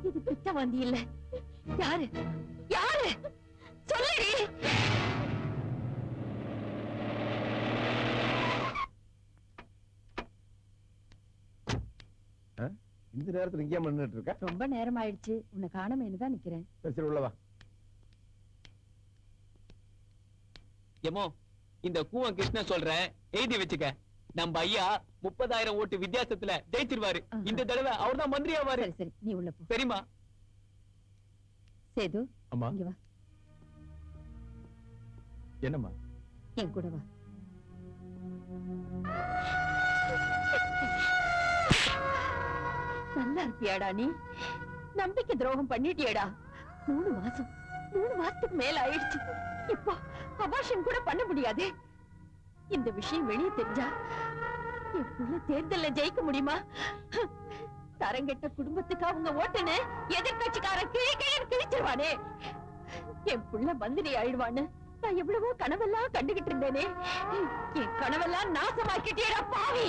இது பித்த வாந்தி இல்ல. யாரு யாரு சொல்லி. இந்த நேரத்துல இங்கே நின்னுட்டு இருக்க? ரொம்ப நேரம் ஆயிடுச்சு, உன்னை காணமேனு தான் நிக்கிறேன். சரி உள்ளவா. எமோ இந்த கூவம் கிருஷ்ண சொல்றேன், எழுதி வச்சுக்க. நம்ம ஐயா 30,000 ஓட்டு வித்தியாசத்துல ஜெயிச்சிருவாரு. இந்த தடவை அவர் தான் மந்திரி ஆவாரு. சரி சரி, நீ உள்ள போ. சரிமா? சேது, அம்மா. இங்க வா. என்னம்மா? என் கூட வா. நல்லா இருப்பியாடா நீ? நம்பிக்கை துரோகம் பண்ணிட்டியடா. 3 மாசத்துக்கு மேல ஆயிடுச்சு. இப்போ அபார்ஷன் கூட பண்ண முடியாது. இந்த விஷயம் வெளியே தெரிஞ்சா என் புள்ள தேர்தல்ல ஜெயிக்க முடியுமா? தரங்கெட்ட குடும்பத்துக்கு அவங்க ஓட்டுன்னு எதிர்கட்சிக்காரன் கிழிச்சிருவானே. என் புள்ள மந்திரி ஆயிடுவான்னு நான் எவ்வளவோ கனவெல்லாம் கண்டுகிட்டு இருந்தேனே. என் கனவெல்லாம் நாசமாக்கிட்டேடா பாவி.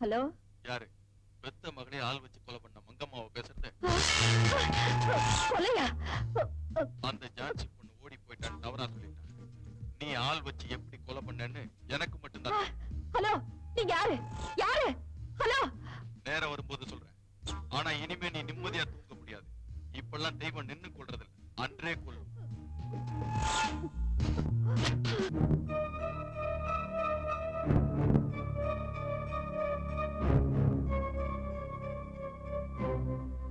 ஹலோ, யாரு? பெத்த மகனே ஆள் வச்சு கொலை பண்ண மங்கம்மாவை பேசுறது? கொலையா? அந்த ஜான்சி பொண்ணு ஓடி போயிட்டான்னு தவறா சொல்லிட்டாங்க. நீ ஆள் வச்சு எப்படி கொலை பண்ணேன்னு எனக்கு மட்டும்தான். ஹலோ, நீங்க யாரு? யாரு? ஹலோ, நேரம் வரும்போது சொல்றேன். ஆனா இனிமே நீ நிம்மதியா தூங்க முடியாது. இப்பெல்லாம் தெய்வம் நின்னு கொள்றது இல்ல, அன்றே கொள்ளும்.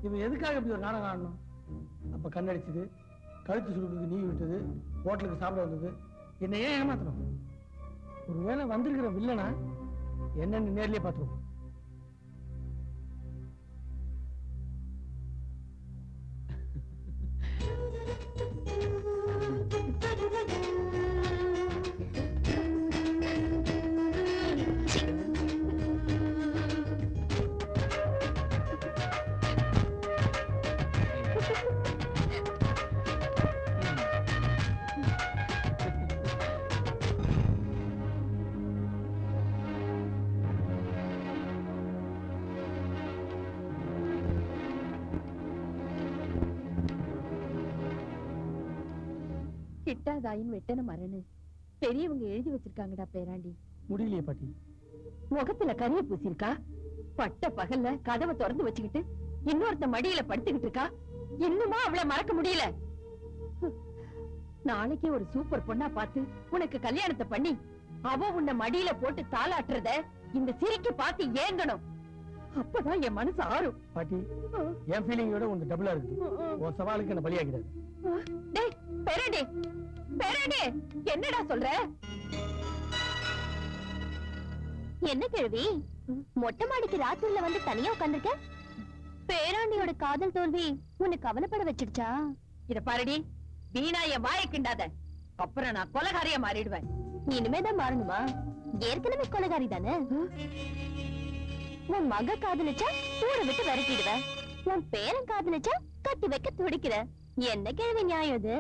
இவன் எதுக்காக இப்படி ஒரு நாடகம் ஆடணும்? அப்ப கண்ணடிச்சது, கழுத்து சுருக்குக்கு நீ விட்டது, ஹோட்டலுக்கு சாப்பிட வந்தது, என்ன ஏன் ஏமாத்தணும்? ஒருவேளை வந்திருக்கிற வில்லனா என்னன்னு நேர்லயே பார்த்துருவோம். கிட்டாதாயின் வெட்டன மரணு பெரியவங்க எழுதி வச்சிருக்காங்கடா பேராண்டி. முடியலையே பாட்டி. முகத்துல கரிய பூசிருக்கா. பட்ட பகல்ல கதவை திறந்து வச்சுக்கிட்டு இன்னொருத்த மடியில படுத்துக்கிட்டு இருக்கா. இன்னுமா அவளை மறக்க முடியல? நாளைக்கே ஒரு சூப்பர் பொண்ணா பார்த்து உனக்கு கல்யாணத்தை பண்ணி அவ உன்னை மடியில போட்டு தாளாட்டுறத இந்த சிரிக்கு பார்த்து ஏங்கணும். அப்பதான் என் மனசு ஆறும். பாட்டி, என் ஃபீலிங்கோட உங்க டபுளா இருக்கு. உன் சவாலுக்கு என்ன பலியாகிறாரு. டேய் பேராண்டி, பேராண்டி, என்னடா சொல்ற? என்ன கேள்வி? மொட்டை மாடிக்கு ராத்திரில வந்து தனியா உட்கார்ந்திருக்க? பேராண்டியோட காதல் தோல்வி உன்னை கவலைப்பட வச்சிடுச்சா? இத பாருடி, வீணா என் வாயை கிண்டாத. அப்புறம் நான் கொலகாரியா மாறிடுவேன். நீ இனிமேதான் மாறணுமா? ஏற்கனவே கொலைகாரி தானே உன் மக காதலிச்சா ஊரை விட்டு விரட்டிடுவ உன் பேரன் காதலிச்சா கட்டி வைக்க துடிக்கிற என்ன கேள்வி நியாயம் இது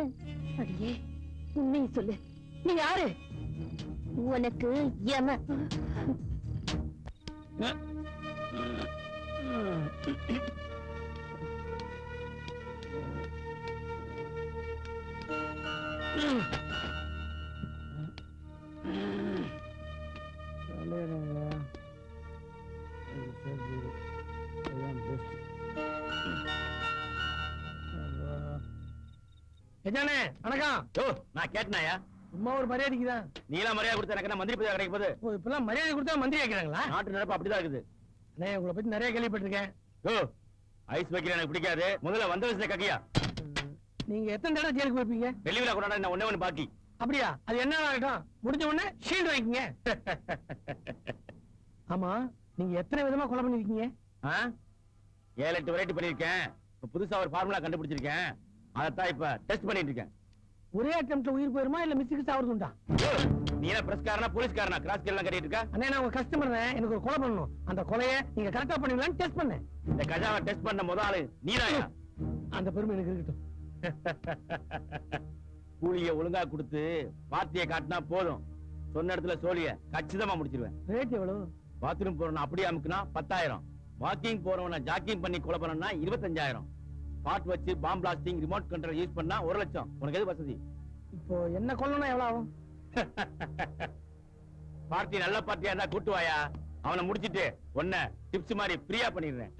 அடியே உண்மையை சொல்லு, நீ யாரு? உனக்கு யம எஜானே வணக்கம். ஓ நான் கேட்டனாயா? சும்மா ஒரு மரியாதைக்கு தான். நீலாம் மரியாதை கொடுத்த எனக்கு என்ன மந்திரி பதவி கிடைக்க போகுது? ஓ இப்பெல்லாம் மரியாதை கொடுத்தா மந்திரி ஆக்கிறாங்களா? நாட்டு நடப்பு அப்படிதான் இருக்குது. அண்ணே உங்களை பத்தி நிறைய கேள்விப்பட்டிருக்கேன். ஓ ஐஸ் வைக்கிற எனக்கு பிடிக்காது. முதல்ல வந்த வயசுல கக்கியா. நீங்க எத்தனை தடவை ஜெயிலுக்கு போயிருப்பீங்க? வெளியில கொண்டாட என்ன ஒண்ணே ஒண்ணு பாக்கி. அப்படியா? அது என்ன ஆகட்டும், முடிஞ்ச உடனே ஷீல்டு வாங்கிக்கங்க. ஆமா, நீங்க எத்தனை விதமா கொலை பண்ணிருக்கீங்க? 7-8 வெரைட்டி பண்ணிருக்கேன். இப்ப புதுசா ஒரு ஃபார்முலா கண்டுபிடிச்சிருக்கேன். அதைத்தான் இப்ப டெஸ்ட் பண்ணிட்டு இருக்கேன். ஒரே அட்டெம்ப்ட்ல உயிர் போயிருமா இல்ல மிஸ்ஸுக்கு சாவறது உண்டா? நீ என்ன பிரஸ்காரனா போலீஸ்காரனா? கிராஸ் எல்லாம் கட்டிட்டு இருக்க? அண்ணே நான் உங்க கஸ்டமர், எனக்கு ஒரு கொலை பண்ணணும். அந்த கொலையை நீங்க கரெக்டா பண்ணுவீங்களான்னு டெஸ்ட் பண்ணேன். இந்த கஜாவை டெஸ்ட் பண்ண முதல் ஆளு நீதாயா? அந்த பெருமை எனக்கு இருக்கட்டும். கூலிய ஒழுங்கா கொடுத்து பார்ட்டியை காட்டினா போதும். சொன்ன இடத்துல சோழிய கச்சிதமா முடிச்சிருவேன். ரேட் எவ்வளவு? பாத்ரூம் போறவன அப்படியே அமுக்குனா 10,000. வாக்கிங் போறவன ஜாக்கிங் பண்ணி கொலை பண்ணா 25,000. ஸ்பாட் வச்சு bomb blasting remote control use பண்ணா 1,00,000. உனக்கு எது வசதி? இப்போ என்ன கொல்லணும்னா எவ்வளவு ஆகும்? பார்ட்டி நல்ல பார்ட்டியா இருந்தா கூட்டு வாயா. அவனை முடிச்சிட்டு ஒன்ன டிப்ஸ் மாதிரி ஃப்ரீயா பண்ணிடுறேன்.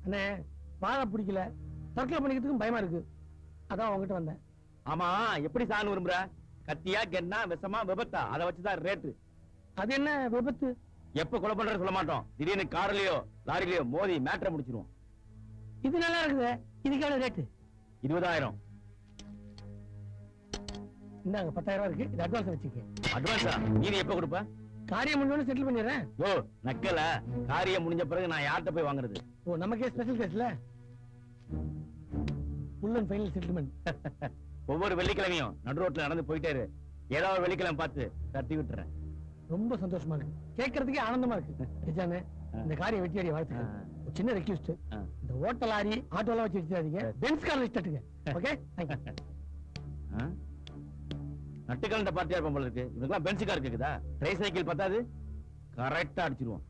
அண்ணே வாழ பிடிக்கல, தற்கொலை பண்ணிக்கிறதுக்கும் பயமா இருக்கு. அதான் உங்ககிட்ட வந்தேன். ஆமா எப்படி சான்னு விரும்புற? கத்தியா, கென்னா, விஷமா, விபத்தா? அதை வச்சுதான் ரேட்டு. அது என்ன விபத்து? எப்ப கொலை பண்றது சொல்ல மாட்டோம். திடீர்னு கார்லயோ லாரிலயோ மோதி மேட்டரை முடிச்சிருவோம். இது நல்லா இருக்குது. இதுக்கு எவ்வளவு ரேட்டு? 20,000. இந்தாங்க 10,000 இருக்கு. இது அட்வான்ஸ் வச்சுக்க. அட்வான்ஸா? நீ எப்ப கொடுப்ப? காரியம் முடிஞ்சோன்னு செட்டில் பண்ணிடுறேன். ஓ நக்கல. காரியம் முடிஞ்ச பிறகு நான் யார்கிட்ட போய் வாங்குறது? ஓ நமக்கே ஸ்பெஷல் கேஸ்ல ஃபுல் அண்ட் ஃபைனல் செட்டில்மெண்ட். ஒவ்வொரு வெள்ளிக்கிழமையும் நடு ரோட்ல நடந்து போயிட்டே இரு. ஏதாவது ஒரு வெள்ளிக்கிழமை பார்த்து தட்டி விட்டுறேன். ரொம்ப சந்தோஷமா இருக்கு, கேட்கறதுக்கே ஆனந்தமா இருக்கு. நிஜானே இந்த காரியம் வெற்றி அடைய வாழ்த்துக்கள். ஒரு சின்ன ரெக்வெஸ்ட், இந்த ஓட்டல் லாரி ஆட்டோலாம் வச்சு எடுத்துறாதீங்க. பென்ஸ் கார் வச்சு தட்டுங்க. Okay thank you. நட்டுக்கலண்ட பார்ட்டியா இருப்போம் போல இருக்கு. இவனுக்கு பென்ஸ் கார் கேக்குதா? ட்ரை சைக்கிள் பத்தாது. கரெக்டா அடிச்சிருவோம்.